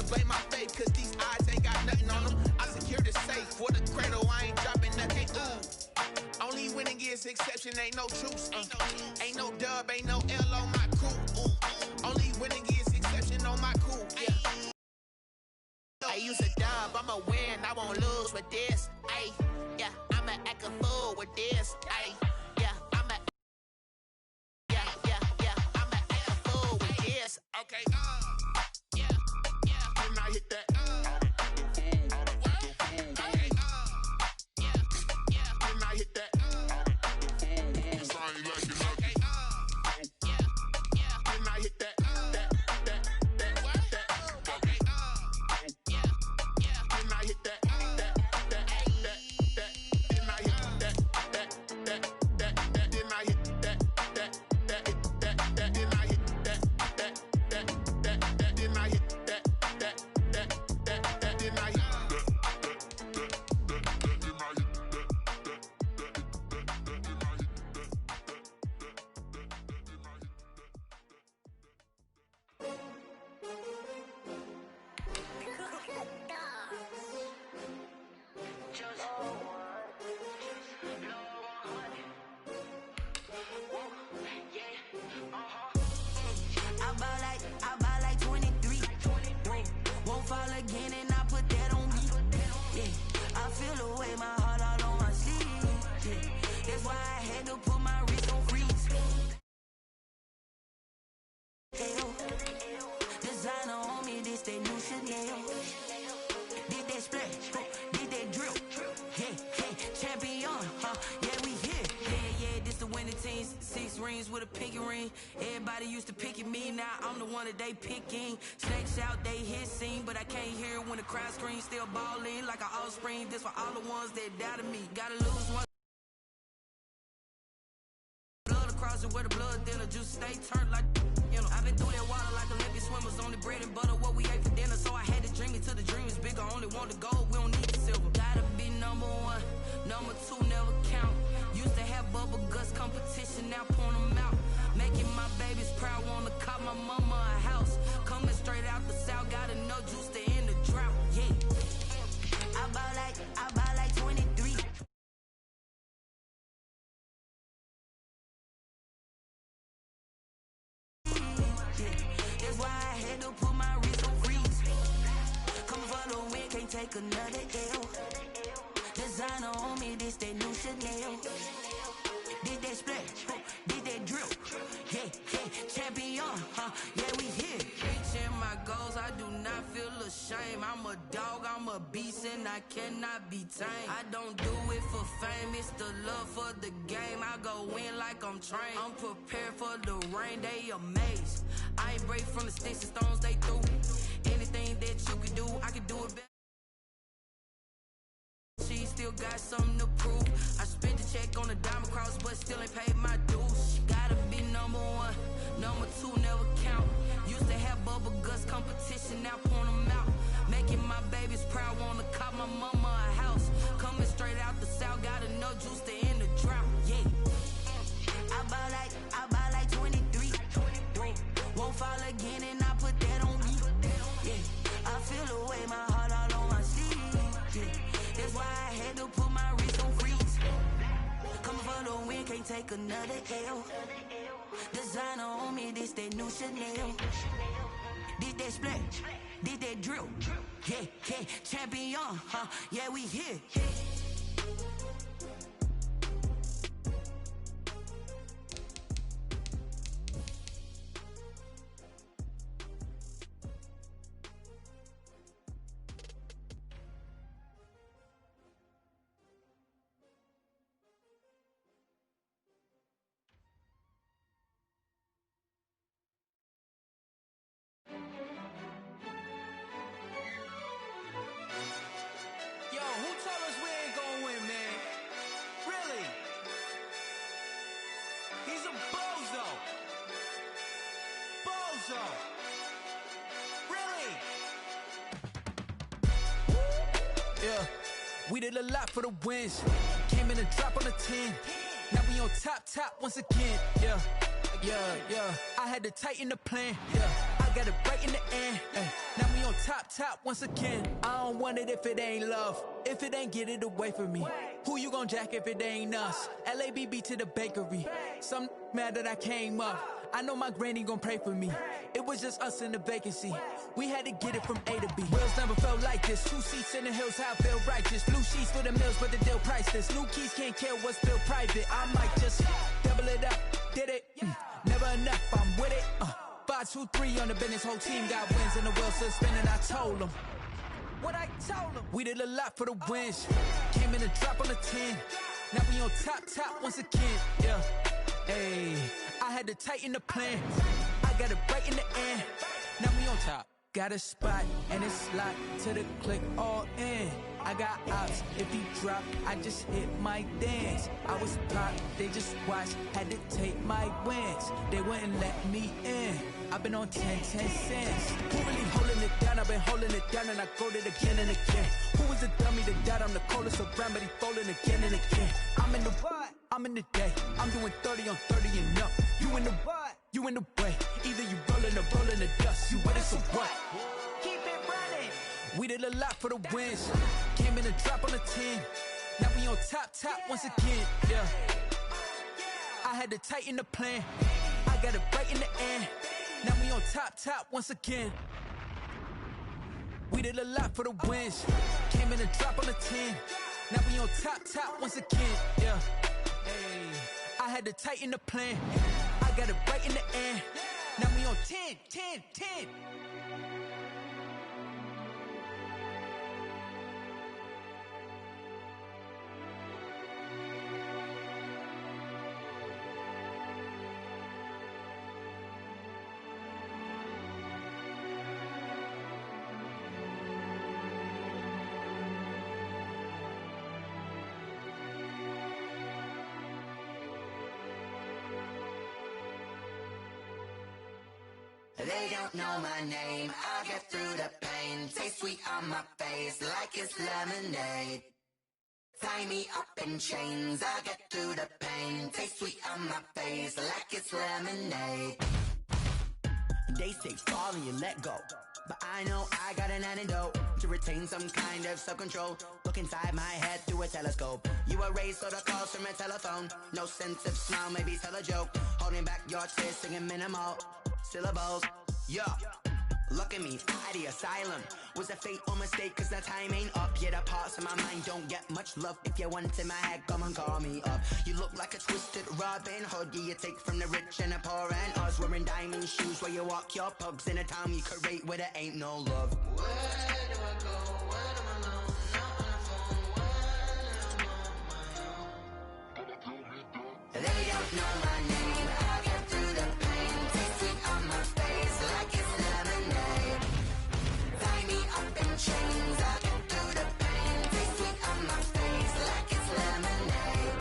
to blame my faith, cause these eyes ain't got nothing on them. I secure the safe for the cradle, I ain't dropping nothing. Only winning is exception, ain't no truce. Ain't no dub, ain't no L on my crew. Only winning is exception on my crew. Yeah. I use a dub, I'ma win, I won't lose with this. Ay, yeah, I'ma act a fool with this. Ay, yeah, I'ma act a fool with this. Okay, yeah, didn't I hit that? Didn't I hit that? Cause I ain't like it. Okay, didn't I hit that? Again and I put that on me. Yeah, I feel the way, my heart all on my sleeve. Yeah, that's why I had to put my wrist on freeze. Designer on me, this that new Chanel. Did that splash, did that drill. Yeah, champion, yeah, we here. Yeah, this the winning teams. 6 rings with a pinky ring. Everybody used to pick at me, now I'm the one that they picking. Snakes out, they hit scene, but I can't hear it when the crowd screams. Still balling like an offspring. This for all the ones that doubted me. Gotta lose one. Blood across it where the blood thinner. Juice stay turned like, you know. I've been through that water like Olympic swimmers. Only bread and butter, what we ate for dinner. So I had to dream it till the dream is bigger. Only want the gold, we don't need the silver. Gotta be number 1, number 2 never count. Used to have bubble guts competition, now point them out. Making my babies proud, wanna cop my mama a house. Coming straight out the south, got enough juice to end the drought. Yeah, I buy like 23. Yeah, that's why I had to put my wrist on freeze. Come for the win, can't take another L. Designer on me, this that new Chanel. Did that splash, did that drill. Yeah, champion, yeah, we here. Reaching my goals, I do not feel ashamed. I'm a dog, I'm a beast, and I cannot be tamed. I don't do it for fame, it's the love for the game. I go in like I'm trained. I'm prepared for the rain, they amazed. I ain't break from the sticks and stones they threw. Anything that you can do, I can do it better. She still got something to prove. I spent the check on the diamond cross, but still ain't paid my dues. Gotta be number 1, number 2 never count. Used to have bubble guts competition, now point them out. Making my babies proud, wanna cop my mama a house. Coming straight out the south, got enough juice to end the drought. Yeah, I buy like 23. Won't fall again and I put that on me. Yeah, I feel the way, my heart all on my sleeve. Yeah, that's why I had to put my wrist on freeze. Coming for the win, can't take another L. Designer on me, this that new Chanel. Did that splash, did that drill. Yeah, champion, yeah, we here. Yeah, we did a lot for the wins. Came in and dropped on the 10. Now we on top once again. Yeah. I had to tighten the plan. Yeah, I I got it right in the end. Now we on top once again. I don't want it if it ain't love. If it ain't, get it away from me. Who you gon' jack if it ain't us? LABB to the bakery. Some mad that I came up. I know my granny gon' pray for me. It was just us in the vacancy. We had to get it from A to B. Wheels never felt like this. 2 seats in the hills, how I feel righteous. Blue sheets for the mills, but the deal priceless. New keys can't care what's still private. I might just double it up. Did it? Never enough, I'm with it. 5, 2, 3 on the business. Whole team got wins and the wheels still spinning. I told them what I told them. We did a lot for the wins. Came in a drop on the 10. Now we on top once again. Yeah. Hey, I had to tighten the plan. I got it right in the end. Now we on top. Got a spot and it's locked to the click all in. I got ops, if he drop, I just hit my dance. I was popped, they just watched, had to take my wins. They wouldn't let me in. I've been on 10 cents. Who really holding it down? I've been holding it down and I go it again and again. Who was the dummy that died? I'm the coldest around, but he folding again and again. I'm in the what? I'm in the day. I'm doing 30 on 30 and up. You in the what? You in the way. Either you rolling or rolling the dust. You with us or what? Keep it running. We did a lot for the wins. Came in a drop on the 10. Now we on top once again. Yeah. I had to tighten the plan. I got it right in the end. Now we on top once again. We did a lot for the wins. Came in a drop on the 10. Now we on top once again. Yeah. Hey, I had to tighten the plan. I got it right in the end. Now we on 10. They don't know my name, I get through the pain. Taste sweet on my face like it's lemonade. Tie me up in chains, I get through the pain. Taste sweet on my face like it's lemonade. They say fall and you let go, but I know I got an antidote to retain some kind of self-control. Look inside my head through a telescope. You erase all the calls from a telephone. No sense of smile, maybe tell a joke. Holding back your tears, singing minimal syllables. Yeah, look at me, out the asylum. Was a fate or mistake, cause the time ain't up. Yeah, the parts of my mind don't get much love. If you want in my head, come and call me up. You look like a twisted Robin Hood. Yeah, you take from the rich and the poor and us. Wearing diamond shoes where you walk your pugs in a town you create where there ain't no love. Where do I go? Where am I alone? Not on the phone. When I'm on my own. They don't know my name. I get through the pain. Taste sweet on my face like it's lemonade. Tie me up in chains. I get through the pain. Taste sweet on my face like it's lemonade.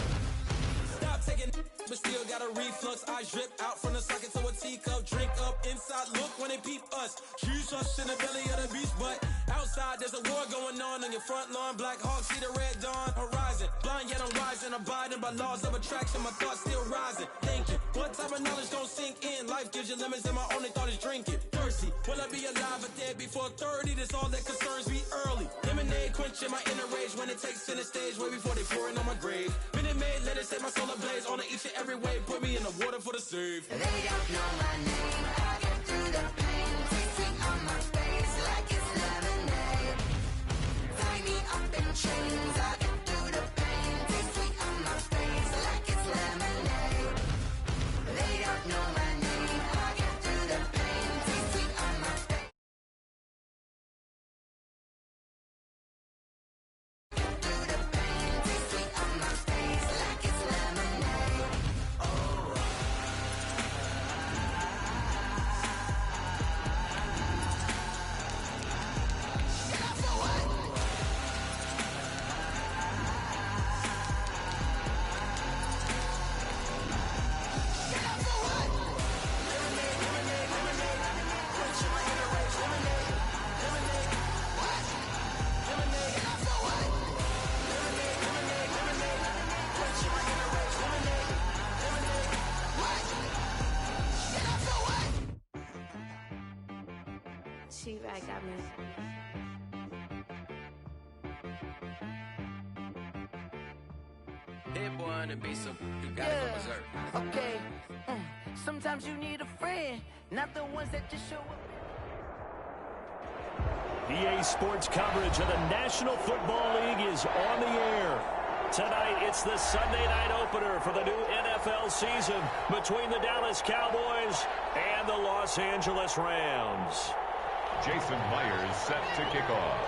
Stop taking, but still got a reflux. I drip out from the socket to a teacup. Drink up inside, look when they peep us. Choose us in the belly of the beast, but outside there's a war going on your front lawn. Black Hawk, see the red dawn horizon. Blind yet I'm rising, abiding by laws of attraction. My thoughts still rising, thinking what type of knowledge gon' sink in? Life gives you limits and my only thought is drinking. Thirsty, will I be alive or dead before 30? That's all that concerns me early. Lemonade quenching my inner rage when it takes center stage way before they pouring on my grave. Minute Maid, let it set my soul ablaze on each and every way. Put me in the water for the save. They don't know my name. I get through the pain. Taste sweet on my face like it's lemonade. Tie me up in chains. I get through the pain. Taste sweet on my face like it's lemonade. They don't know my name. I get through the pain. Taste sweet on my face. Get through the pain. Taste sweet on my face like it's lemonade. Oh. T-Vac got me. Hit one and be so you gotta go berserk. Okay. Sometimes you need a friend, not the ones that just show up. EA Sports coverage of the National Football League is on the air. Tonight, it's the Sunday night opener for the new NFL season between the Dallas Cowboys and the Los Angeles Rams. Jason Myers set to kick off.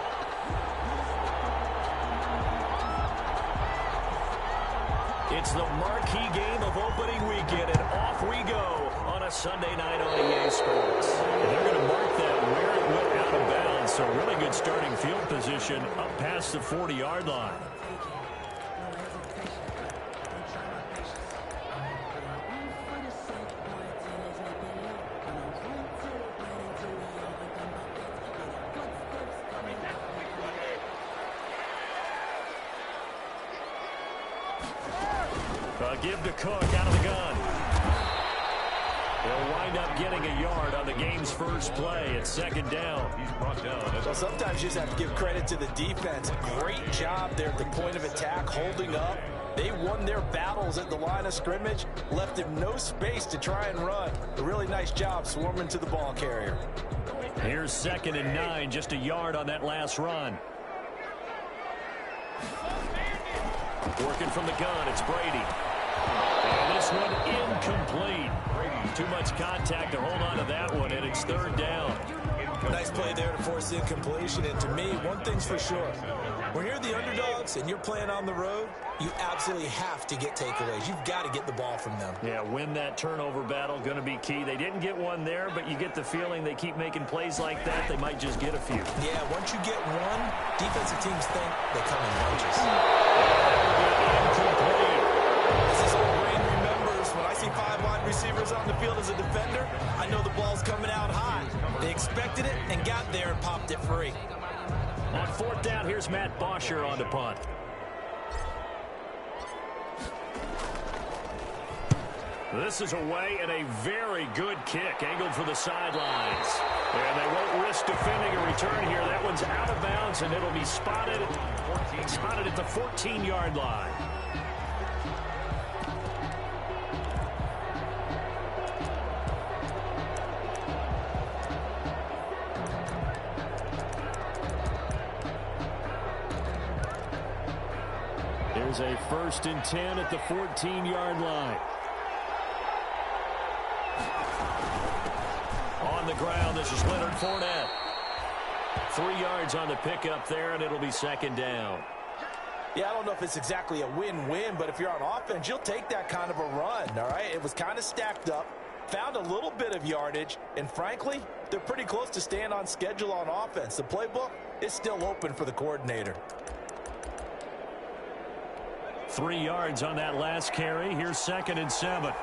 It's the marquee game of opening weekend, and off we go on a Sunday night on EA Sports. And they're going to mark that where it went out of bounds, so really good starting field position up past the 40-yard line. Give to Cook out of the gun. They'll wind up getting a yard on the game's first play. It's second down. He's brought down. Well, sometimes you just have to give credit to the defense. Great job there at the point of attack, holding up. They won their battles at the line of scrimmage, left him no space to try and run. A really nice job swarming to the ball carrier. Here's 2nd and 9, just a yard on that last run. Working from the gun, it's Brady. And this one incomplete. Too much contact to hold on to that one, and it's 3rd down. Nice play there to force incompletion. And to me, one thing's for sure. When you're the underdogs and you're playing on the road, you absolutely have to get takeaways. You've got to get the ball from them. Yeah, win that turnover battle, going to be key. They didn't get one there, but you get the feeling they keep making plays like that, they might just get a few. Yeah, once you get one, defensive teams think they come in bunches. Incomplete. This is what Brain remembers. When I see 5 wide receivers on the field as a defender, I know the ball's coming out high. They expected it and got there and popped it free. On 4th down, here's Matt Bosher on the punt. This is away and a very good kick, angled for the sidelines. And they won't risk defending a return here. That one's out of bounds, and it'll be spotted at the 14-yard line. There's a 1st and 10 at the 14-yard line. On the ground, this is Leonard Fournette. 3 yards on the pickup there, and it'll be 2nd down. Yeah, I don't know if it's exactly a win-win, but if you're on offense, you'll take that kind of a run, all right? It was kind of stacked up, found a little bit of yardage, and frankly, they're pretty close to staying on schedule on offense. The playbook is still open for the coordinator. 3 yards on that last carry. Here's 2nd and 7.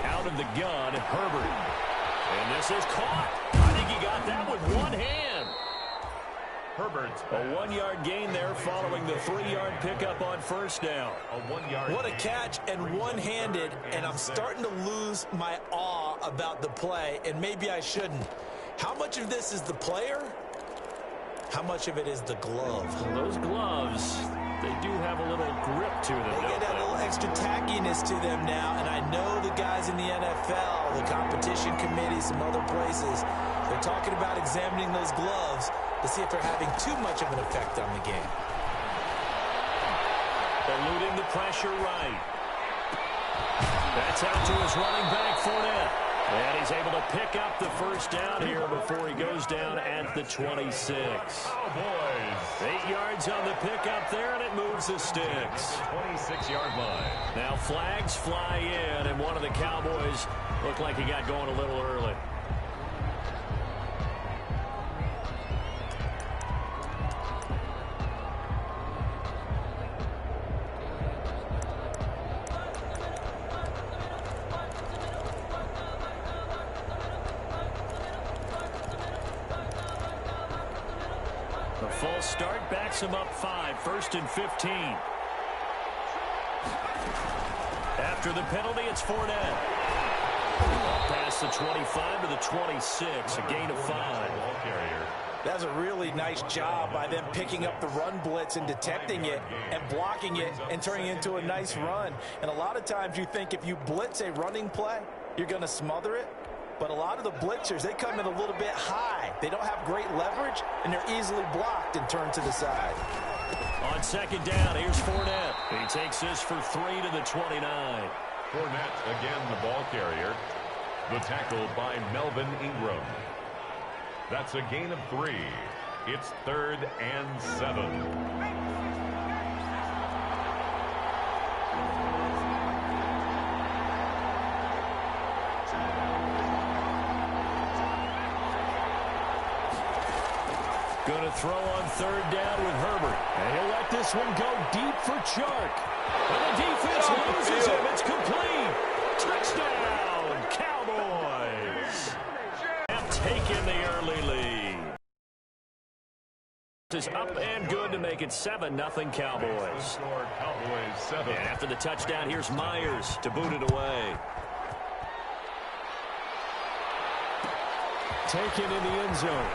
Out of the gun, Herbert. And this is caught. I think he got that with one hand. Herbert's a 1-yard gain there following the 3-yard pickup on 1st down. A 1-yard. What a catch, and one-handed, and I'm starting to lose my awe about the play, and maybe I shouldn't. How much of this is the player? How much of it is the glove? Those gloves, they do have a little grip to them, They get that little extra tackiness to them now, and I know the guys in the NFL, the competition committee, some other places, they're talking about examining those gloves to see if they're having too much of an effect on the game. Eluding the pressure right. That's out to his running back, Fournette. And he's able to pick up the 1st down here before he goes down at the 26. Cowboys. 8 yards on the pickup there, and it moves the sticks. 26-yard line. Now flags fly in, and one of the Cowboys looked like he got going a little early. The false start backs him up 5, 1st and 15. After the penalty, it's Fournette. Past the 25 to the 26, a gain of 5. That's a really nice job by them picking up the run blitz and detecting it and blocking it and turning it into a nice run. And a lot of times you think if you blitz a running play, you're going to smother it. But a lot of the blitzers, they come in a little bit high. They don't have great leverage, and they're easily blocked and turned to the side. On second down, here's Fournette. He takes this for 3 to the 29. Fournette, again the ball carrier. The tackle by Melvin Ingram. That's a gain of 3. It's 3rd and 7. Going to throw on third down with Herbert. And he'll let this one go deep for Chark. And the defense loses him. It's complete. Touchdown, Cowboys. Have taken the early lead. Is up and good to make it 7-0 Cowboys. Cowboys 7. And after the touchdown, here's Myers to boot it away. Taken in the end zone.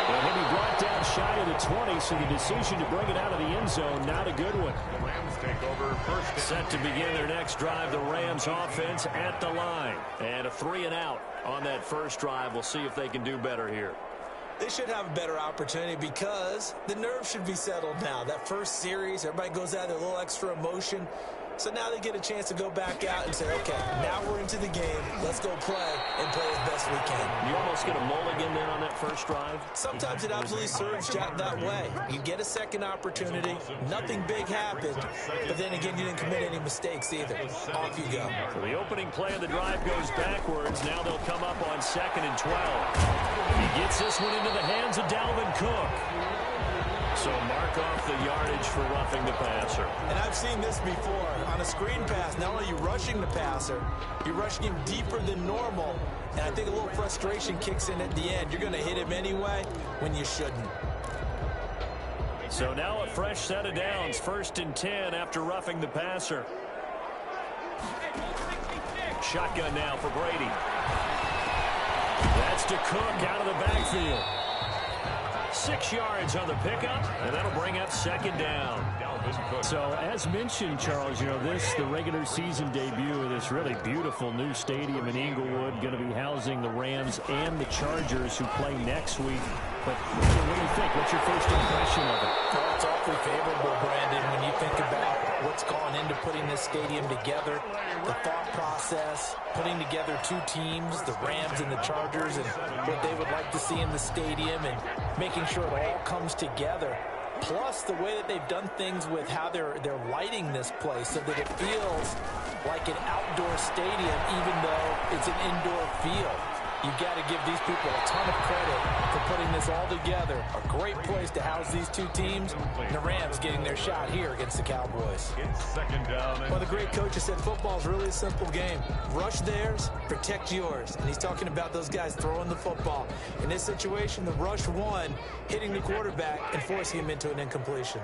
And he'll be brought down shy of the 20, so the decision to bring it out of the end zone, not a good one. The Rams take over first. Set to begin their next drive, the Rams offense at the line. And a 3-and-out on that first drive. We'll see if they can do better here. They should have a better opportunity because the nerves should be settled now. That first series, everybody goes out there, a little extra emotion. So now they get a chance to go back out and say, okay, now we're into the game. Let's go play and play as best we can. You almost get a mulligan there on that first drive. Sometimes it absolutely serves Jack that way. You get a second opportunity. Nothing big happened. But then again, you didn't commit any mistakes either. Off you go. So the opening play of the drive goes backwards. Now they'll come up on 2nd and 12. He gets this one into the hands of Dalvin Cook. So mark off the yardage for roughing the passer. And I've seen this before. On a screen pass, not only are you rushing the passer, you're rushing him deeper than normal. And I think a little frustration kicks in at the end. You're going to hit him anyway when you shouldn't. So now a fresh set of downs. 1st and 10 after roughing the passer. Shotgun now for Brady. That's to Cook out of the backfield. 6 yards on the pickup, and that'll bring up 2nd down. So, as mentioned, Charles, you know, the regular season debut of this really beautiful new stadium in Inglewood, going to be housing the Rams and the Chargers who play next week. But what do you think? What's your first impression of it? Well, it's awfully favorable, Brandon, when you think about what's gone into putting this stadium together, the thought process, putting together two teams, the Rams and the Chargers, and what they would like to see in the stadium, and making sure it all comes together. Plus, the way that they've done things with how they're lighting this place so that it feels like an outdoor stadium, even though it's an indoor field. You've got to give these people a ton of credit for putting this all together. A great place to house these two teams. And the Rams getting their shot here against the Cowboys. It's 2nd down. Well, the great coach has said football is really a simple game. Rush theirs, protect yours. And he's talking about those guys throwing the football. In this situation, the rush won, hitting the quarterback and forcing him into an incompletion.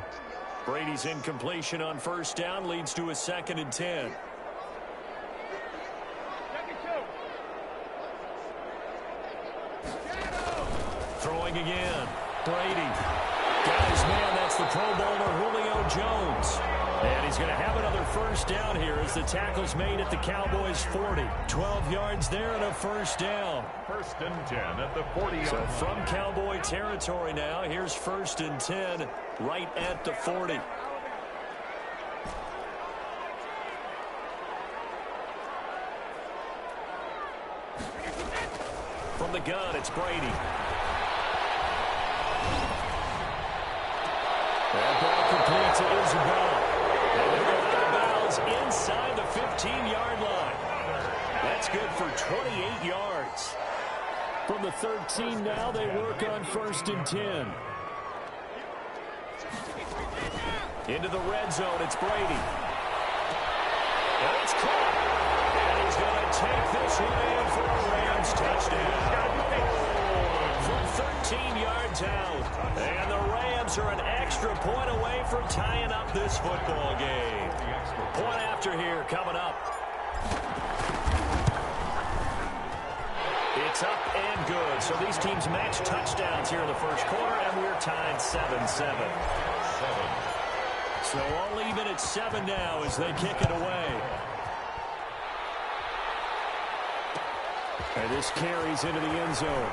Brady's incompletion on 1st down leads to a 2nd and 10. Throwing again. Brady. Got his man. That's the Pro Bowler Julio Jones. And he's going to have another 1st down here as the tackle's made at the Cowboys' 40. 12 yards there and a 1st down. 1st and 10 at the 40-yard So from Cowboy territory now, here's 1st and 10 right at the 40. From the gun, it's Brady. That ball complete to Isabella. And they're going out of bounds inside the 15-yard line. That's good for 28 yards. From the 13 now, they work on 1st and 10. Into the red zone, it's Brady. And it's caught. And he's going to take this one in for a Rams touchdown. From 13 yards out. And the Rams are an extra point away from tying up this football game. Point after here coming up. It's up and good. So these teams match touchdowns here in the first quarter, and we're tied 7-7. So all even at 7 now as they kick it away. And this carries into the end zone.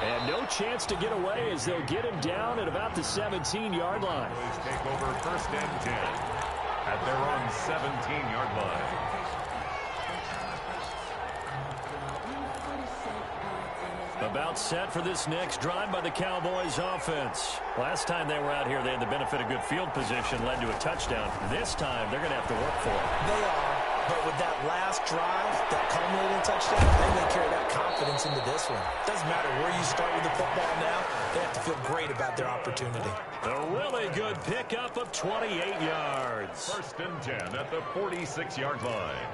And no chance to get away as they'll get him down at about the 17-yard line. Take over first and 10 at their own 17-yard line. About set for this next drive by the Cowboys offense. Last time they were out here, they had the benefit of good field position, led to a touchdown. This time, they're going to have to work for it. They are, but with that last drive, that culminating touchdown, they may carry that confidence into this one. Doesn't matter where you start with the football now, they have to feel great about their opportunity. A really good pickup of 28 yards. First and 10 at the 46-yard line.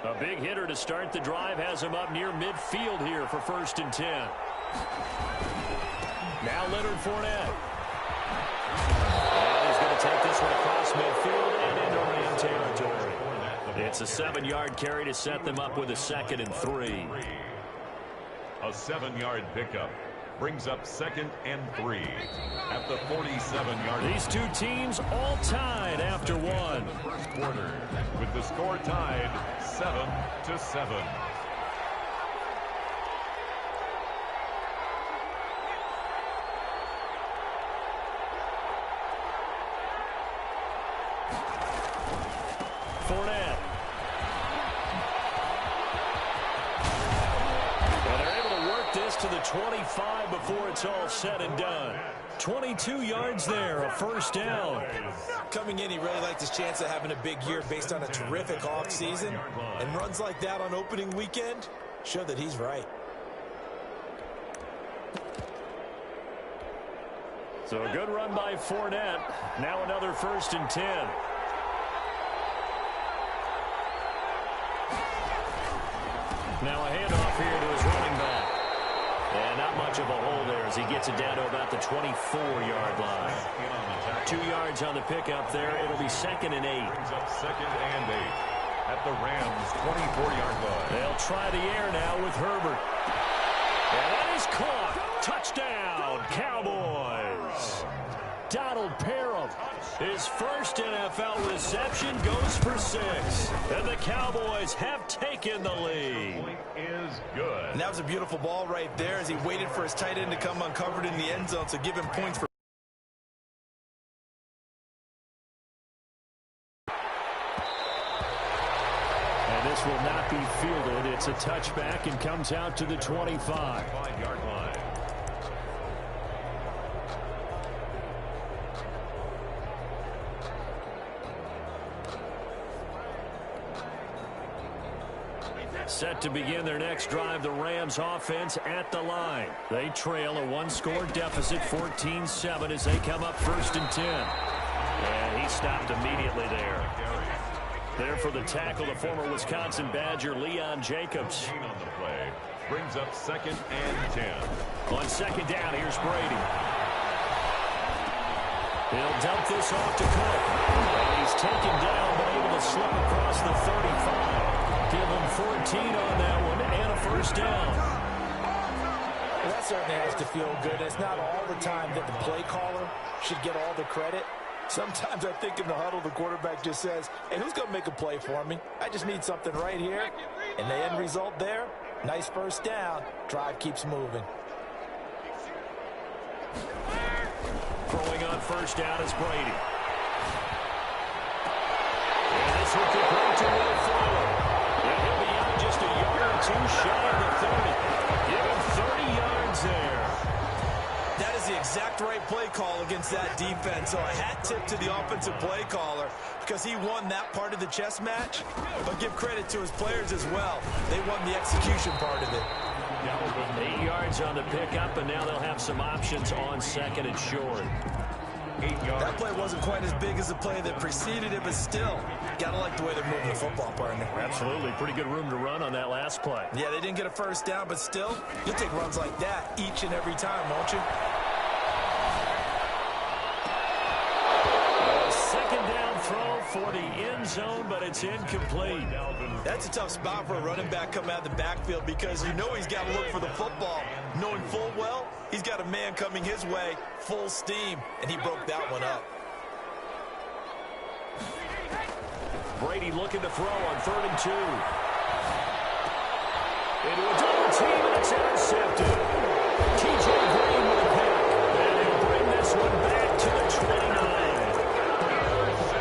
A big hitter to start the drive has him up near midfield here for first and 10. Now Leonard Fournette. And he's going to take this one across midfield and into Ram territory. It's a 7-yard carry to set them up with a 2nd and 3. A 7-yard pickup brings up 2nd and 3 at the 47-yard line. These two teams all tied after one. First quarter with the score tied 7-7. Fournette. And they're able to work this to the 25 before it's all said and done. 22 yards there, a first down. Coming in, he really liked his chance of having a big year based on a terrific offseason. And runs like that on opening weekend show that he's right. So a good run by Fournette. Now another first and 10. Now a handoff here to his running back. And not much of a hole there as he gets it down to about the 24-yard line. 2 yards on the pickup there. It'll be 2nd and 8. Brings up 2nd and 8 at the Rams' 24-yard line. They'll try the air now with Herbert. And that is caught. Touchdown, Cowboys. Donald Parham, his first NFL reception, goes for 6. And the Cowboys have taken the lead. Point is good. And that was a beautiful ball right there as he waited for his tight end to come uncovered in the end zone, so give him points for. And this will not be fielded. It's a touchback and comes out to the 25. 5-yard line. Set to begin their next drive, the Rams offense at the line. They trail a 1-score deficit, 14-7, as they come up first and 10. And he stopped immediately there. There for the tackle, the former Wisconsin Badger, Leon Jacobs. On the play brings up 2nd and 10. On 2nd down, here's Brady. He'll dump this off to Cook. And he's taken down, but able to slip across the 35. Give him 14 on that one and a first down. Well, that certainly has to feel good. It's not all the time that the play caller should get all the credit. Sometimes I think in the huddle, the quarterback just says, hey, who's going to make a play for me? I just need something right here. And the end result there, nice first down. Drive keeps moving. Throwing on first down is Brady. And this will kick right to Will Fuller. And he'll be out just a yard or two shy of the 30. Give him 30 yards there. That is the exact right play call against that defense. So a hat tip to the offensive play caller because he won that part of the chess match. But give credit to his players as well. They won the execution part of it. 8 yards on the pickup, and now they'll have some options on 2nd and short. 8 yards. That play wasn't quite as big as the play that preceded it, but still, gotta like the way they're moving the football, partner. Absolutely. Pretty good room to run on that last play. Yeah, they didn't get a first down, but still, you'll take runs like that each and every time, won't you? Second down throw for the end zone, but it's incomplete. That's a tough spot for a running back coming out of the backfield because you know he's got to look for the football, knowing full well he's got a man coming his way full steam, and he broke that one up. Brady looking to throw on 3rd and 2. Into a double team, and it's intercepted. TJ Green with a pick, and he'll bring this one back to the 29.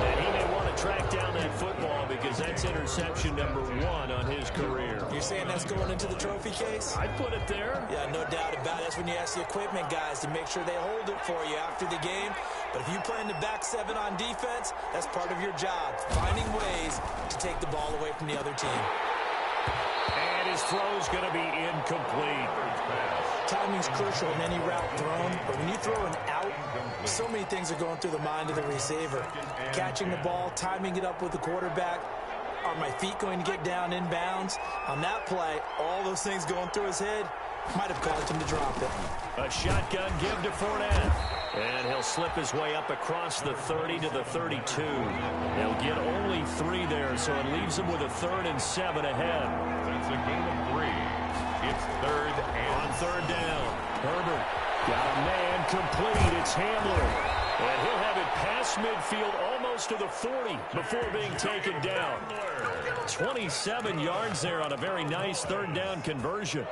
And he may want to track down that football because that's interception number 1 on his career. You're saying that's going into the trophy case? I'd put it there. Yeah, no doubt about it. That's when you ask the equipment guys to make sure they hold it for you after the game. But if you play in the back 7 on defense, that's part of your job, finding ways to take the ball away from the other team. And his throw's going to be incomplete. Timing's crucial in any route thrown, but when you throw an out, so many things are going through the mind of the receiver. Catching the ball, timing it up with the quarterback. Are my feet going to get down in bounds? On that play, all those things going through his head might have caused him to drop it. A shotgun give to Fournette. And he'll slip his way up across the 30 to the 32. They'll get only 3 there, so it leaves them with a 3rd and 7 ahead. That's a gain of 3. It's 3rd and on 3rd down. Herbert got a man complete. It's Hamler. And he'll have it past midfield almost to the 40 before being taken down. 27 yards there on a very nice 3rd down conversion.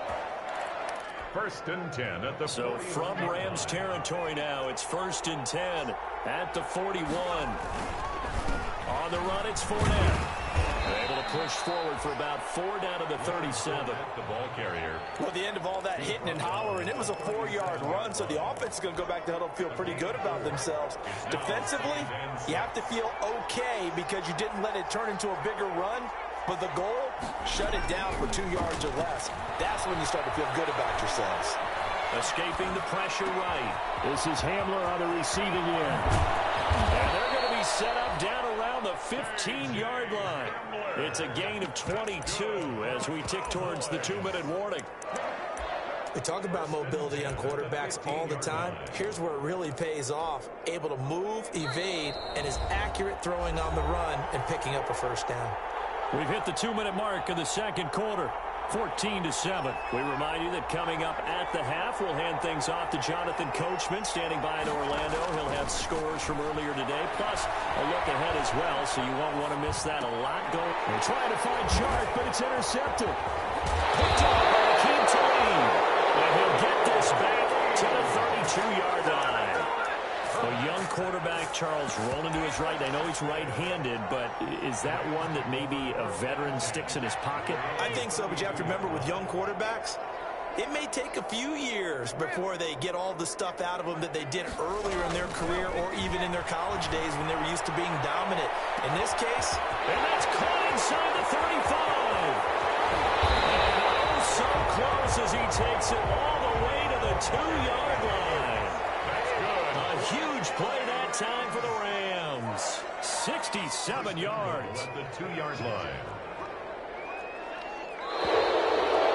1st and 10 at the So 41. from Rams territory now, it's 1st and 10 at the 41. On the run, it's Fournette. They're able to push forward for about 4 down to the 37. The ball carrier. Well, the end of all that hitting and hollering, it was a 4-yard run, so the offense is going to go back to huddle and feel pretty good about themselves. Defensively, you have to feel okay because you didn't let it turn into a bigger run. But the goal, shut it down for 2 yards or less. That's when you start to feel good about yourselves. Escaping the pressure right. This is Hamler on the receiving end. And they're going to be set up down around the 15-yard line. It's a gain of 22 as we tick towards the 2-minute warning. We talk about mobility on quarterbacks all the time. Here's where it really pays off. Able to move, evade, and is accurate throwing on the run and picking up a 1st down. We've hit the 2-minute mark of the 2nd quarter, 14-7. We remind you that coming up at the half, we'll hand things off to Jonathan Coachman, standing by in Orlando. He'll have scores from earlier today, plus a look ahead as well, so you won't want to miss that. A lot going. They're trying to find Chark, but it's intercepted. Picked up by Akeem Talib, and he'll get this back to the 32-yard line. A young quarterback, Charles, rolling to his right. I know he's right-handed, but is that one that maybe a veteran sticks in his pocket? I think so, but you have to remember with young quarterbacks, it may take a few years before they get all the stuff out of them that they did earlier in their career or even in their college days when they were used to being dominant. In this case, and that's caught inside the 35. And oh, so close as he takes it all the way to the 2-yard line. A huge play that time for the Rams. 67 yards. The 2-yard line.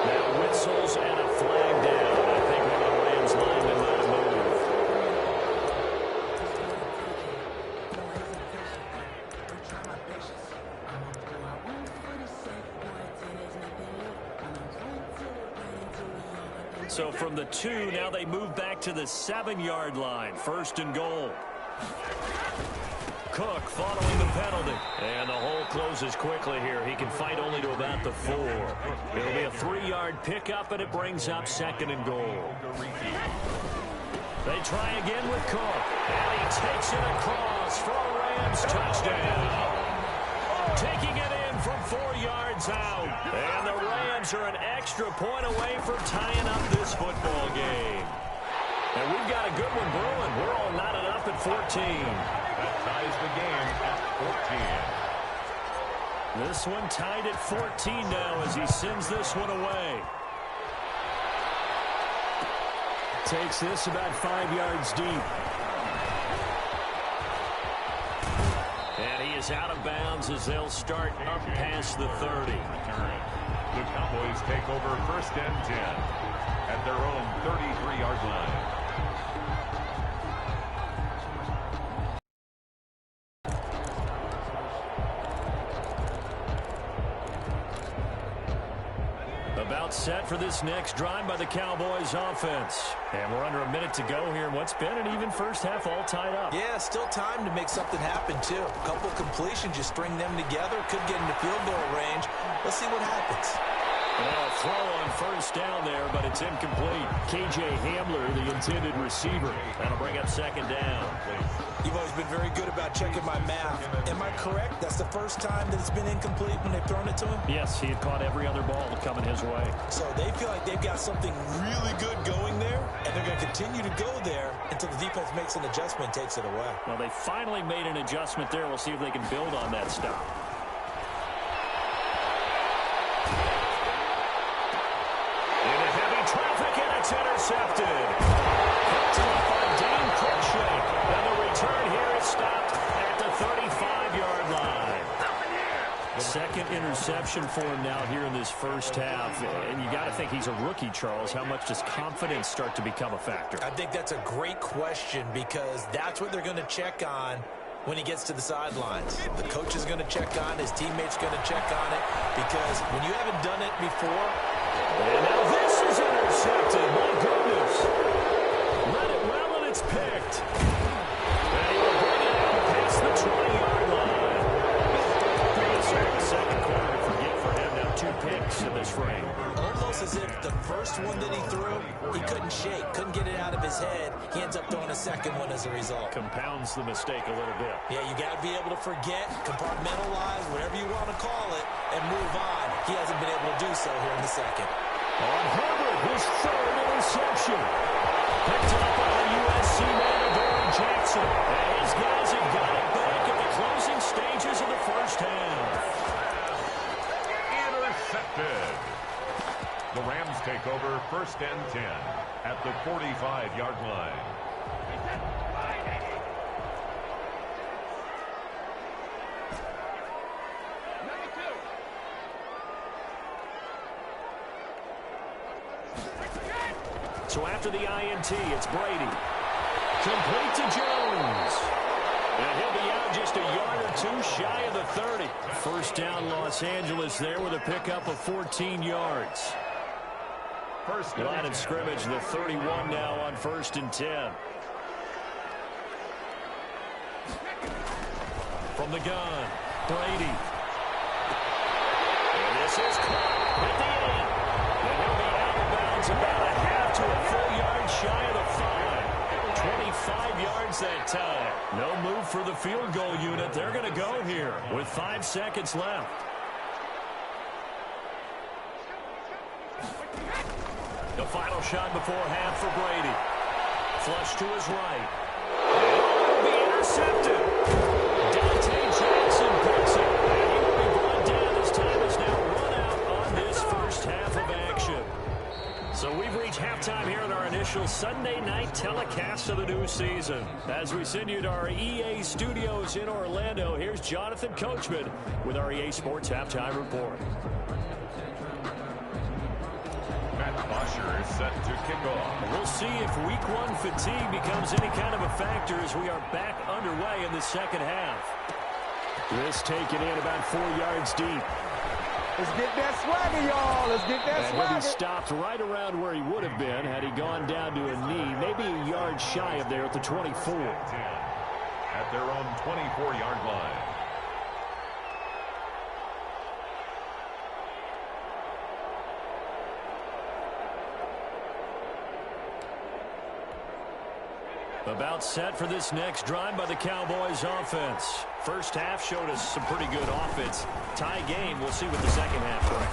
Now whistles and a flag down. I think one of the Rams linemen might have moved. So from the 2, now they move back to the 7-yard line. 1st and goal. Cook following the penalty. And the hole closes quickly here. He can fight only to about the 4. It'll be a 3-yard pickup, and it brings up 2nd and goal. They try again with Cook. And he takes it across for a Rams touchdown. Taking it in from 4 yards out. And the Rams are an extra point away from tying up this football game. And we've got a good one brewing. We're all knotted up at 14. That ties the game at 14. This one tied at 14 now as he sends this one away. Takes this about 5 yards deep. is out of bounds as they'll start up past the 30. The Cowboys take over 1st and 10 at their own 33-yard line. About set for this next drive by the Cowboys offense. And we're under a minute to go here in what's been an even first half, all tied up. Yeah, still time to make something happen, too. A couple completions, just string them together. Could get into field goal range. Let's see what happens. Well, a throw on first down there, but it's incomplete. K.J. Hamler, the intended receiver. That'll bring up 2nd down. You've always been very good about checking my math. Am I correct? That's the first time that it's been incomplete when they've thrown it to him? Yes, he had caught every other ball coming his way. So they feel like they've got something really good going there, and they're going to continue to go there until the defense makes an adjustment and takes it away. Well, they finally made an adjustment there. We'll see if they can build on that stop. Into heavy traffic, and it's intercepted. Picked up by Dane Cruikshank. And the return here is stopped at the 35-yard line. Second interception for him now here in this first half. And you got to think he's a rookie, Charles. How much does confidence start to become a factor? I think that's a great question because that's what they're going to check on when he gets to the sidelines. The coach is going to check on, his teammates going to check on it, because when you haven't done it before. And now this is intercepted. My goodness. Let it well, and it's picked. And he will bring it out past the 20-yard line. Second quarter, forget for him now 2 picks in this frame. Almost as if the first one that he threw, he couldn't shake, couldn't get it out of his head. He ends up throwing a second one as a result. Compounds the mistake a little bit. Yeah, you got to be able to forget, compartmentalize, whatever you want to call it, and move on. He hasn't been able to do so here in the second. On Herbert, his 3rd interception. Picked up by the USC man, Barry Jackson. And his guys have got it back in the closing stages of the first half. Intercepted. The Rams take over 1st and 10 at the 45-yard line. So after the INT, it's Brady. Complete to Jones. And he'll be out just a yard or 2 shy of the 30. First down, Los Angeles there with a pickup of 14 yards. First line of scrimmage, the 31 now on 1st and 10. From the gun, Brady. And this is caught at the 8. And he'll be out of bounds about a half to a full yard shy of the 5. 25 yards that time. No move for the field goal unit. They're going to go here with 5 seconds left. The final shot before half for Brady. Flush to his right. And be intercepted. Dante Jackson picks it. And he will be brought down as time is now run out on this first half of action. So we've reached halftime here in our initial Sunday night telecast of the new season. As we send you to our EA studios in Orlando, here's Jonathan Coachman with our EA Sports Halftime Report. Bosher is set to kick off. We'll see if week 1 fatigue becomes any kind of a factor as we are back underway in the second half. This taken in about 4 yards deep. Let's get that swagger, y'all. Let's get that swagger. And he stopped right around where he would have been had he gone down to a knee, maybe a yard shy of there at the 24. At their own 24-yard line. About set for this next drive by the Cowboys offense. First half showed us some pretty good offense. Tie game, we'll see what the second half brings.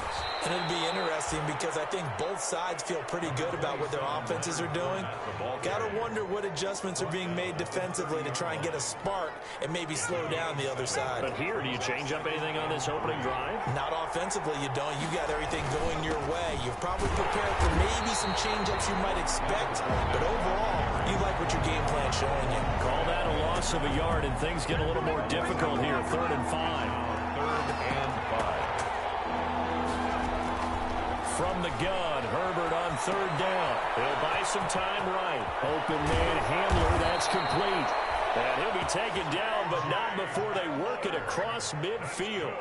And it'll be interesting because I think both sides feel pretty good about what their offenses are doing. Got to wonder what adjustments are being made defensively to try and get a spark and maybe slow down the other side. But here, do you change up anything on this opening drive? Not offensively, you don't. You got everything going your way. You've probably prepared for maybe some change-ups you might expect, but overall, you like what your game plan's showing you. Call that a loss of a yard, and things get a little more difficult here. 3rd and 5. 3rd and 5. From the gun, Herbert on 3rd down. He'll buy some time right. Open man Hamler, that's complete. And he'll be taken down, but not before they work it across midfield.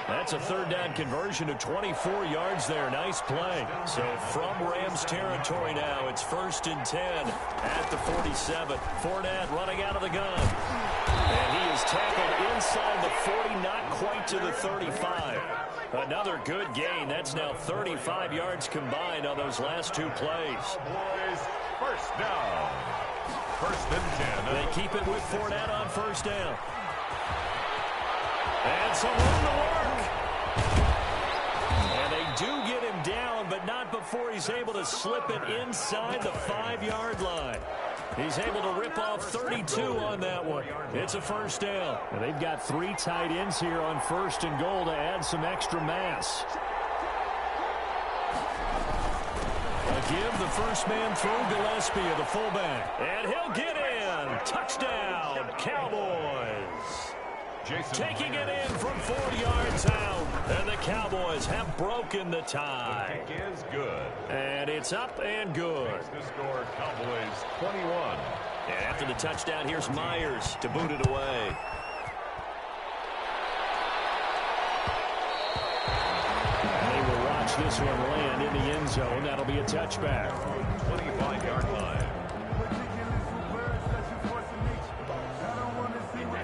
That's a 3rd down conversion of 24 yards there. Nice play. So from Rams territory now, it's 1st and 10 at the 47. Fournette running out of the gun. And he is tackled inside the 40, not quite to the 35. Another good gain. That's now 35 yards combined on those last 2 plays. Boys, 1st down. 1st and 10. They keep it with Fournette on 1st down. And some room to work. And they do get him down, but not before he's able to slip it inside the 5-yard line. He's able to rip off 32 on that one. It's a 1st down. And they've got 3 tight ends here on 1st and goal to add some extra mass. Give the first man through Gillespie, the fullback. And he'll get in. Touchdown, Cowboys. Taking it in from 40 yards out. And the Cowboys have broken the tie. The kick is good. And it's up and good. Makes the score Cowboys 21. And after the touchdown, here's Myers to boot it away. This one land in the end zone. That'll be a touchback. 25-yard line.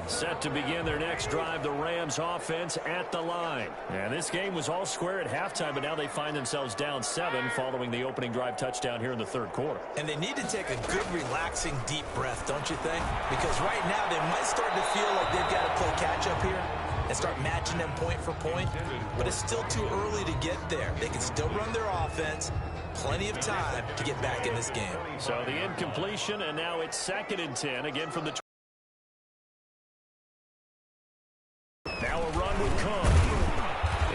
Set to begin their next drive, the Rams offense at the line. And this game was all square at halftime, but now they find themselves down 7 following the opening drive touchdown here in the 3rd quarter. And they need to take a good, relaxing, deep breath, don't you think? Because right now they might start to feel like they've got to play catch-up here and start matching them point for point, but it's still too early to get there. They can still run their offense. Plenty of time to get back in this game. So the incompletion, and now it's 2nd and 10, again from the... Now a run with Cook.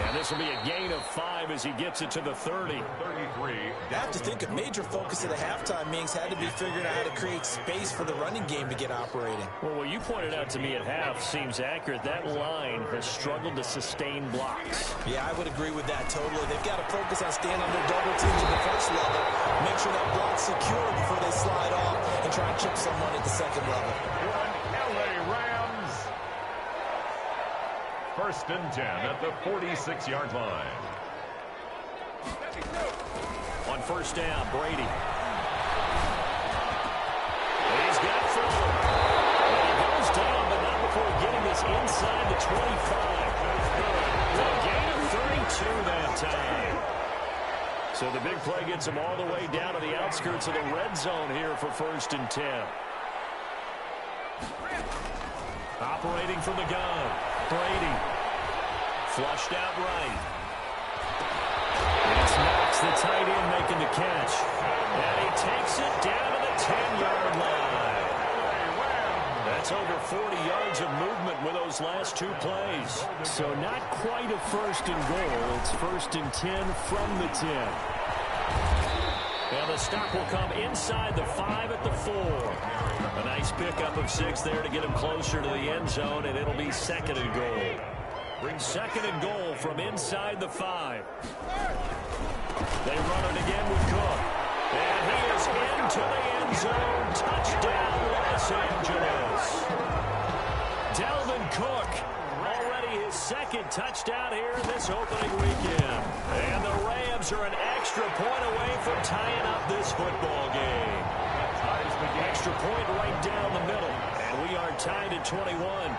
And this will be a gain of 5 as he gets it to the 30. 33. I have to think a major focus of the halftime meetings had to be figuring out how to create space for the running game to get operating. Well, what you pointed out to me at half seems accurate. That line has struggled to sustain blocks. Yeah, I would agree with that totally. They've got to focus on staying under double teams at the 1st level, make sure that block's secure before they slide off and try and chip someone at the 2nd level. LA Rams. 1st and 10 at the 46-yard line. On 1st down, Brady. He's got Fuller. And he goes down, but not before getting this inside the 25. A gain of 32 that time. So the big play gets him all the way down to the outskirts of the red zone here for 1st and 10. Operating from the gun. Brady. Flushed out right. It's Knox, the tight end, making the catch. And he takes it down to the 10-yard line. That's over 40 yards of movement with those last 2 plays. So not quite a 1st and goal. It's 1st and 10 from the 10. And the stop will come inside the 5 at the 4. A nice pickup of 6 there to get him closer to the end zone, and it'll be 2nd and goal. 2nd and goal from inside the 5. They run it again with Cook. And he is into the end zone. Touchdown, Los Angeles. Dalvin Cook, already his 2nd touchdown here in this opening weekend. And the Rams are an extra point away from tying up this football game. Extra point right down the middle. And we are tied at 21.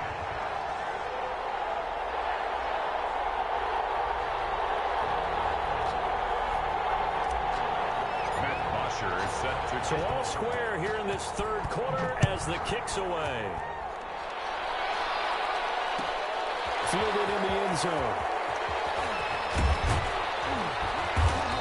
So all square here in this 3rd quarter as the kick's away. Fielded in the end zone.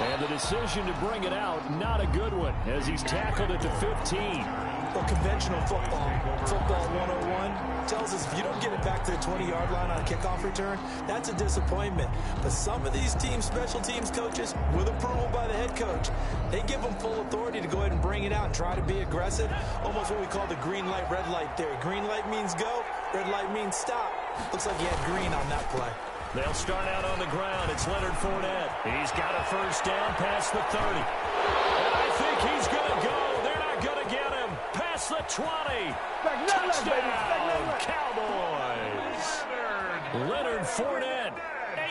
And the decision to bring it out, not a good one, as he's tackled at the 15. Well, conventional football 101, tells us if you don't get it back to the 20-yard line on a kickoff return, that's a disappointment. But some of these special teams coaches, with approval by the head coach, they give them full authority to go ahead and bring it out and try to be aggressive. Almost what we call the green light, red light theory. Green light means go, red light means stop. Looks like he had green on that play. They'll start out on the ground. It's Leonard Fournette. He's got a first down past the 30. And I think he's going to go. They're not going to get him. Past the 20. Touchdown, Cowboys. Leonard Fournette,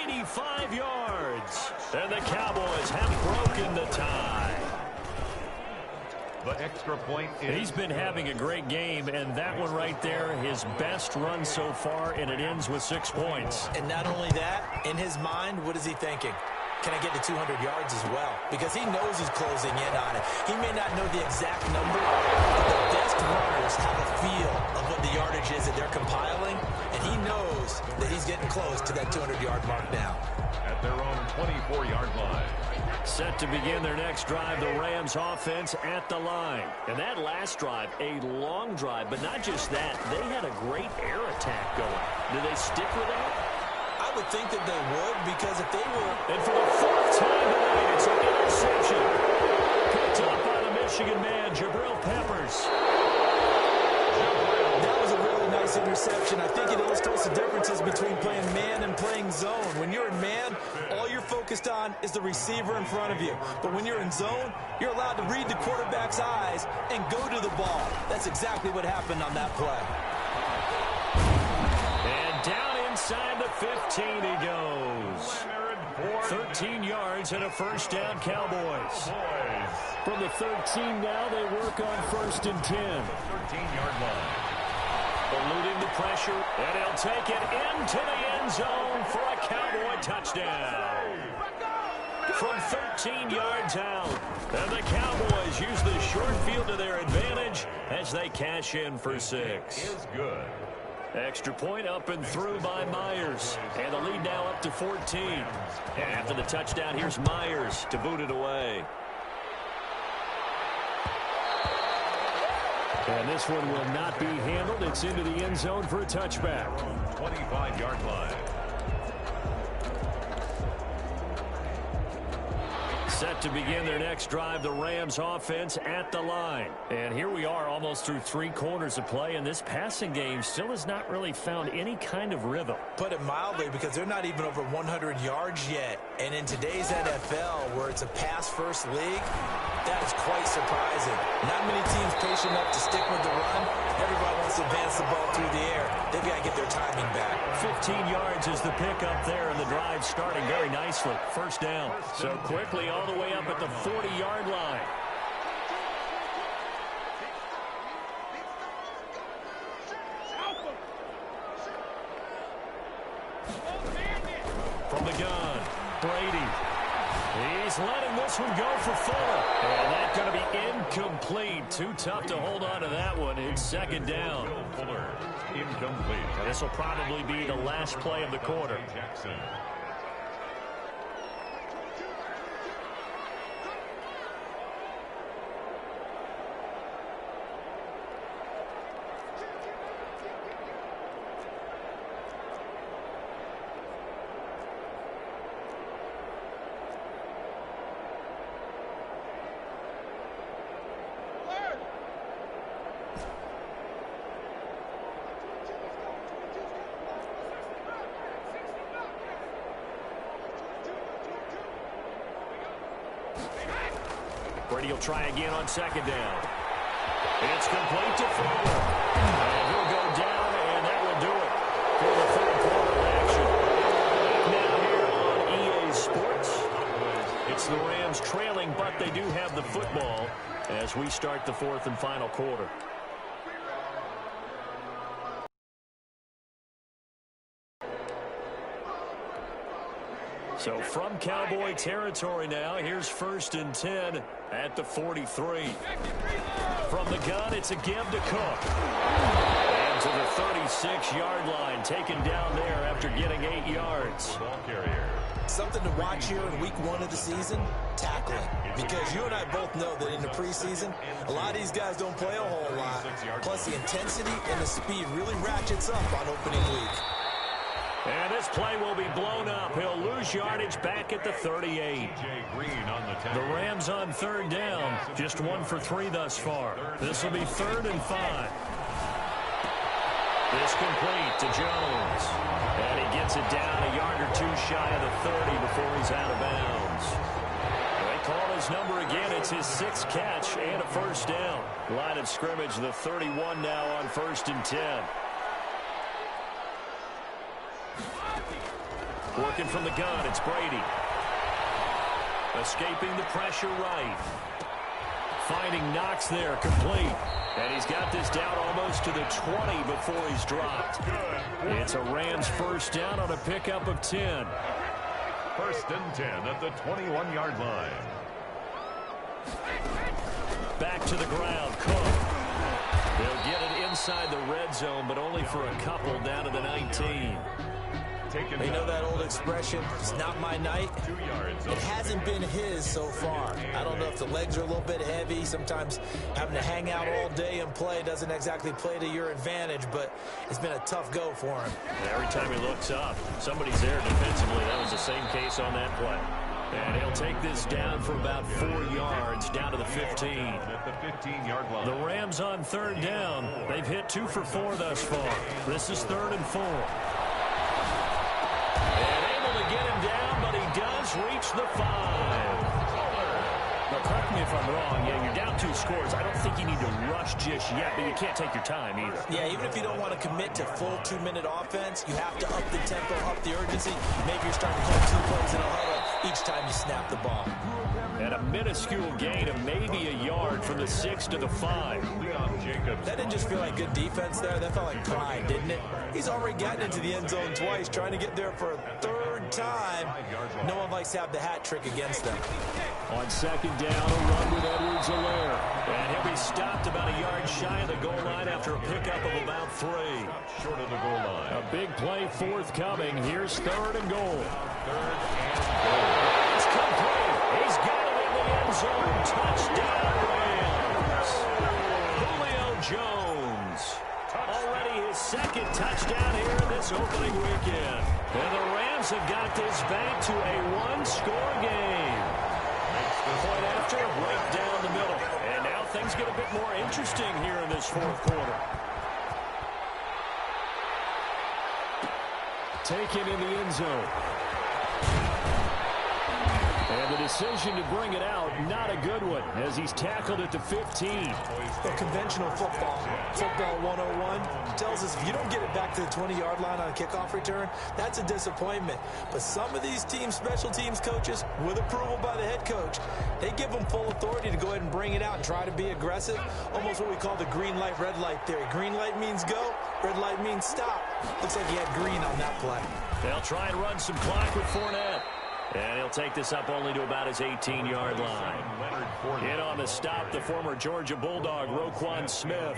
85 yards. And the Cowboys have broken the tie. The extra point is... He's been having a great game, and that one right there, his best run so far, and it ends with 6 points. And not only that, in his mind, what is he thinking? Can I get to 200 yards as well? Because he knows he's closing in on it. He may not know the exact number, but the best runners have a feel of what the yardage is that they're compiling, and he knows that he's getting close to that 200-yard mark now. At their own 24-yard line. Set to begin their next drive, the Rams offense at the line. And that last drive, a long drive, but not just that. They had a great air attack going. Do they stick with that? I would think that they would, because if they were... And for the fourth time tonight, it's an interception. Picked up by the Michigan man, Jabril Peppers. That was a really nice interception. I think it illustrates the differences between playing man and playing zone. When you're in man, all you're focused on is the receiver in front of you. But when you're in zone, you're allowed to read the quarterback's eyes and go to the ball. That's exactly what happened on that play. And down inside the 15 he goes. 13 yards and a first down, Cowboys. From the 13 now, they work on 1st and 10. 13-yard line. Eluding the pressure, and he'll take it into the end zone for a Cowboy touchdown. From 13 yards out, and the Cowboys use the short field to their advantage as they cash in for 6. Is good. Extra point up and through by Myers. And the lead now up to 14. And after the touchdown, here's Myers to boot it away. And this one will not be handled. It's into the end zone for a touchback. 25-yard line. Set to begin their next drive, the Rams offense at the line. And here we are almost through 3 quarters of play, and this passing game still has not really found any kind of rhythm. Put it mildly, because they're not even over 100 yards yet. And in today's NFL, where it's a pass-first league, that is quite surprising. Not many teams patient enough to stick with the run. Everybody wants to advance the ball through the air. They've got to get their timing back. 15 yards is the pickup there, and the drive starting very nicely. First down. So quickly all the way up at the 40-yard line. From the gun, Brady. He's letting this one go for Fuller. And that's going to be incomplete. Too tough to hold on to that one. It's second down. Fuller, incomplete. And this will probably be the last play of the quarter. Jackson. Brady will try again on second down. It's complete to Fuller. And he'll go down, and that will do it for the third quarter action. Now here on EA Sports, it's the Rams trailing, but they do have the football as we start the fourth and final quarter. So from Cowboy territory now, here's 1st and 10 at the 43. From the gun, it's a give to Cook. And to the 36-yard line, taken down there after getting 8 yards. Ball carrier. Something to watch here in week 1 of the season. tackling. Because you and I both know that in the preseason, a lot of these guys don't play a whole lot. Plus, the intensity and the speed really ratchets up on opening week. And this play will be blown up. He'll lose yardage back at the 38. The Rams on third down. Just 1 for 3 thus far. This will be 3rd and 5. This complete to Jones. And he gets it down a yard or 2 shy of the 30 before he's out of bounds. They call his number again. It's his 6th catch and a first down. Line of scrimmage, the 31 now on 1st and 10. Working from the gun, it's Brady. Escaping the pressure right. Finding Knox there, complete. And he's got this down almost to the 20 before he's dropped. It's a Rams first down on a pickup of 10. 1st and 10 at the 21-yard line. Back to the ground, Cook. They'll get it inside the red zone, but only for a couple down to the 19. You know that old expression, it's not my night? It hasn't been his so far. I don't know if the legs are a little bit heavy. Sometimes having to hang out all day and play doesn't exactly play to your advantage, but it's been a tough go for him. Every time he looks up, somebody's there defensively. That was the same case on that play. And he'll take this down for about 4 yards, down to the 15. At the 15-yard line. The Rams on third down. They've hit 2 for 4 thus far. This is 3rd and 4. And able to get him down, but he does reach the 5. Now, correct me if I'm wrong. Yeah, you're down 2 scores. I don't think you need to rush just yet, but you can't take your time either. Yeah, even if you don't want to commit to full 2-minute offense, you have to up the tempo, up the urgency. Maybe you're starting to call 2 plays in a huddle each time you snap the ball. And a minuscule gain of maybe a yard from the 6 to the 5. That didn't just feel like good defense there. That felt like pride, didn't it? He's already gotten into the end zone twice, trying to get there for a 3rd time. No one likes to have the hat trick against them. On 2nd down, a run with Edwards-Helaire. And he'll be stopped about a yard shy of the goal line after a pickup of about 3. Short of the goal line. A big play forthcoming. Here's 3rd and goal. 3rd and goal. It's complete. He's got it in the end zone. Touchdown, Rams. Julio Jones. Already his 2nd touchdown here in this opening weekend. And the Rams have got this back to a 1-score game. Point after, right down the middle. And now things get a bit more interesting here in this 4th quarter. Taken in the end zone. And the decision to bring it out, not a good one, as he's tackled at the 15. Well, conventional football 101, tells us if you don't get it back to the 20-yard line on a kickoff return, that's a disappointment. But some of these team special teams coaches, with approval by the head coach, they give them full authority to go ahead and bring it out and try to be aggressive. Almost what we call the green light, red light theory. Green light means go, red light means stop. Looks like he had green on that play. They'll try and run some clock with Fournette. And he'll take this up only to about his 18-yard line. In on the stop, the former Georgia Bulldog, Roquan Smith.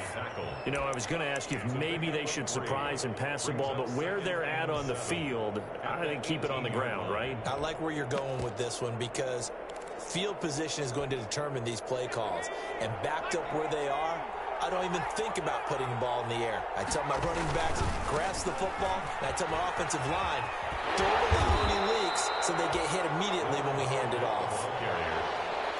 You know, I was going to ask you if maybe they should surprise and pass the ball, but where they're at on the field, I think keep it on the ground, right? I like where you're going with this one because field position is going to determine these play calls. And backed up where they are, I don't even think about putting the ball in the air. I tell my running backs, grasp the football, and I tell my offensive line, don't allow any leaks so they get hit immediately when we hand it off.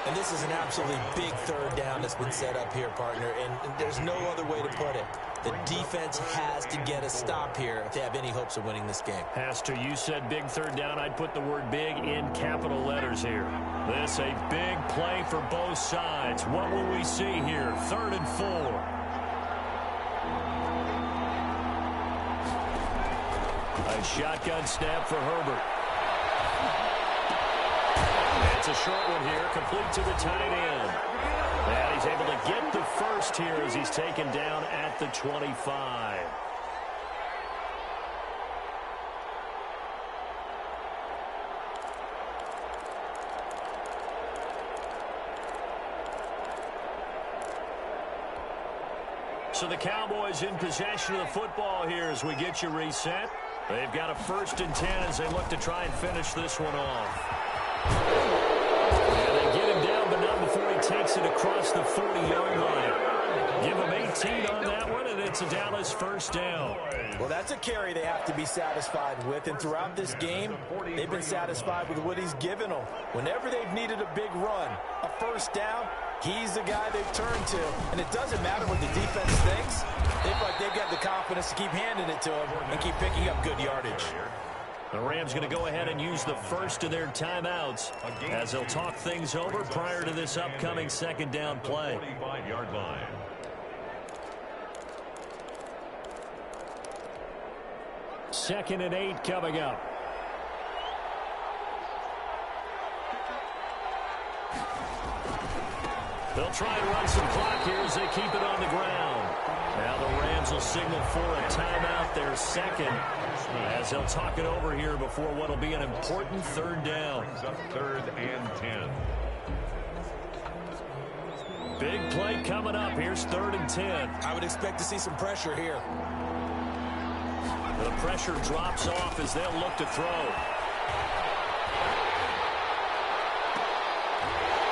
And this is an absolutely big 3rd down that's been set up here, partner, and there's no other way to put it. The defense has to get a stop here if they have any hopes of winning this game. Pastor, you said big 3rd down. I'd put the word big in capital letters here. This a big play for both sides. What will we see here? 3rd and 4. A shotgun snap for Herbert. That's a short one here, complete to the tight end. And he's able to get the first here as he's taken down at the 25. So the Cowboys in possession of the football here as we get you reset. They've got a 1st and 10 as they look to try and finish this one off. And this first down. Well, that's a carry they have to be satisfied with, and throughout this game, they've been satisfied with what he's given them. Whenever they've needed a big run, a first down, he's the guy they've turned to. And it doesn't matter what the defense thinks. They feel like they've got the confidence to keep handing it to him and keep picking up good yardage. The Rams going to go ahead and use the first of their timeouts as they'll talk things over prior to this upcoming second down play. 45-yard line. Second and 8 coming up. They'll try and run some clock here as they keep it on the ground. Now the Rams will signal for a timeout, their second, as they'll talk it over here before what will be an important third down. Brings up 3rd and 10. Big play coming up. Here's 3rd and 10. I would expect to see some pressure here. The pressure drops off as they'll look to throw.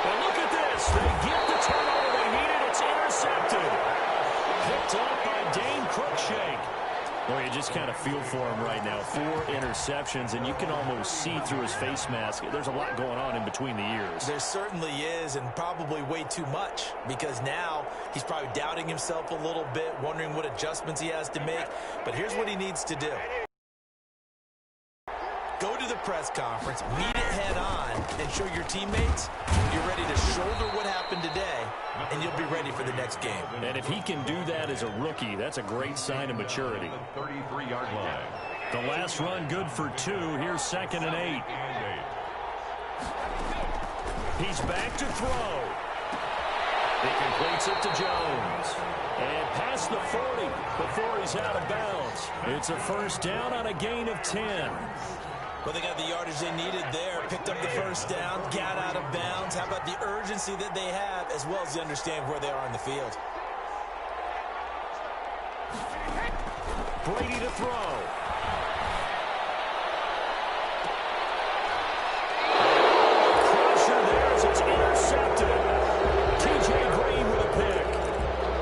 And look at this. They get the turnover they needed. It's intercepted. Picked up by Dane Cruikshank. Well, you just kind of feel for him right now. 4 interceptions, and you can almost see through his face mask. There's a lot going on in between the ears. There certainly is, and probably way too much, because now he's probably doubting himself a little bit, wondering what adjustments he has to make. But here's what he needs to do. Go to the press conference, meet it head on, and show your teammates you're ready to shoulder what happened today, and you'll be ready for the next game. And if he can do that as a rookie, that's a great sign of maturity. 33-yard line. The last run good for 2. Here's 2nd and 8. He's back to throw. He completes it to Jones. And past the 40 before he's out of bounds. It's a first down on a gain of 10. Well, they got the yardage they needed there, picked up the first down, got out of bounds. How about the urgency that they have, as well as they understand where they are in the field? Brady to throw. Crusher there as it's intercepted. T.J. Green with a pick.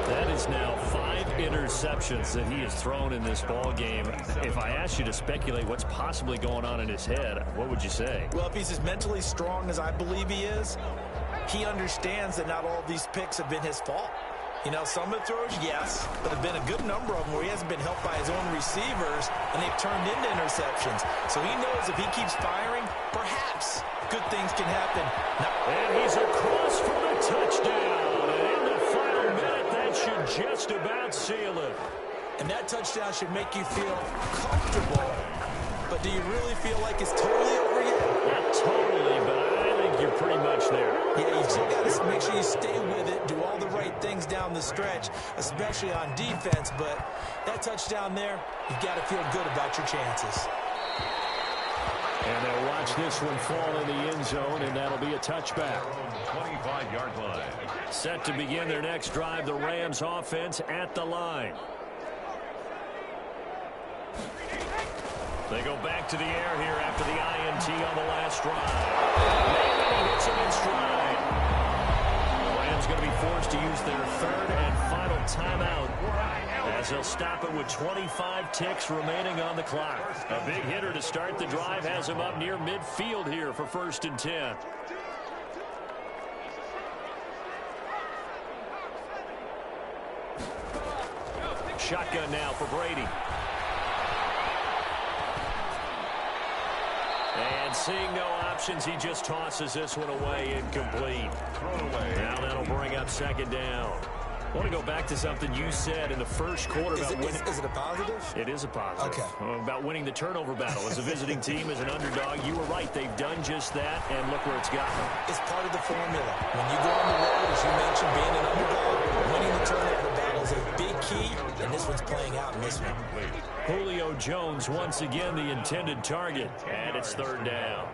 That is now 5 interceptions that he has thrown in this ball game. If I asked you to speculate what's possibly going on in his head, what would you say? Well, if he's as mentally strong as I believe he is, he understands that not all of these picks have been his fault. You know, some of the throws, yes, but there have been a good number of them where he hasn't been helped by his own receivers, and they've turned into interceptions. So he knows if he keeps firing, perhaps good things can happen. And he's across for the touchdown. And in the final minute, that should just about seal it. And that touchdown should make you feel comfortable. But do you really feel like it's totally over yet? Not totally, but I think you're pretty much there. Yeah, you still got to make sure you stay with it, do all the right things down the stretch, especially on defense. But that touchdown there, you've got to feel good about your chances. And they'll watch this one fall in the end zone, and that'll be a touchback. 25-yard line. Set to begin their next drive, the Rams offense at the line. They go back to the air here after the INT on the last drive. Maybe hits him in stride. The Rams going to be forced to use their 3rd and final timeout as they'll stop it with 25 ticks remaining on the clock. A big hitter to start the drive has him up near midfield here for 1st and 10. Shotgun now for Brady. And seeing no options, he just tosses this one away, incomplete. Now that'll bring up 2nd down. I want to go back to something you said in the first quarter about winning. Is it a positive? It is a positive. Okay. About winning the turnover battle. As a visiting team, as an underdog, you were right. They've done just that, and look where it's gotten them. It's part of the formula. When you go on the road, as you mentioned, being an underdog, winning the turnover battle is a big key, and this one's playing out in this one. Julio Jones once again the intended target, and it's 3rd down.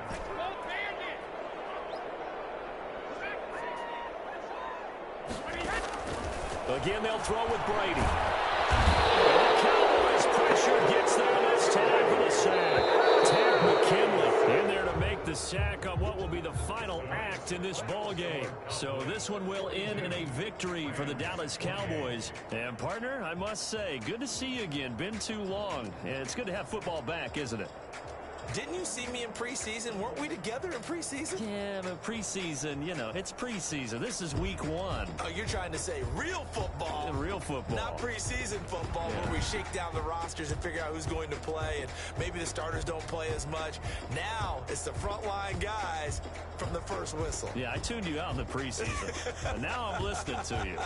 Again, they'll throw with Brady. And the Cowboys pressure gets there this time for the sack. Ted McKinley In there to make the sack on what will be the final act in this ball game. So this one will end in a victory for the Dallas Cowboys. And partner, I must say, good to see you again. Been too long. It's good to have football back, isn't it? Didn't you see me in preseason? Weren't we together in preseason? Yeah, but preseason, you know, it's preseason. This is week 1. Oh, you're trying to say real football. Real football. Not preseason football where we shake down the rosters and figure out who's going to play, and maybe the starters don't play as much. Now it's the frontline guys from the first whistle. Yeah, I tuned you out in the preseason. And now I'm listening to you.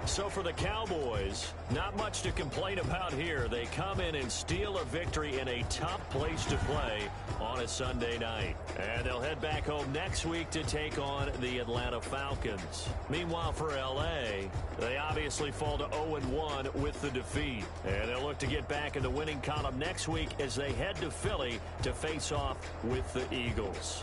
So for the Cowboys, not much to complain about here. They come in and steal a victory in a tough place to play on a Sunday night. And they'll head back home next week to take on the Atlanta Falcons. Meanwhile, for L.A., they obviously fall to 0-1 with the defeat. And they'll look to get back in the winning column next week as they head to Philly to face off with the Eagles.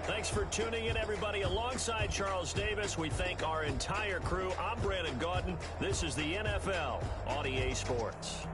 Thanks for tuning in, everybody. Alongside Charles Davis, we thank our entire crew. I'm Brandon Gaudin. This is the NFL on EA Sports.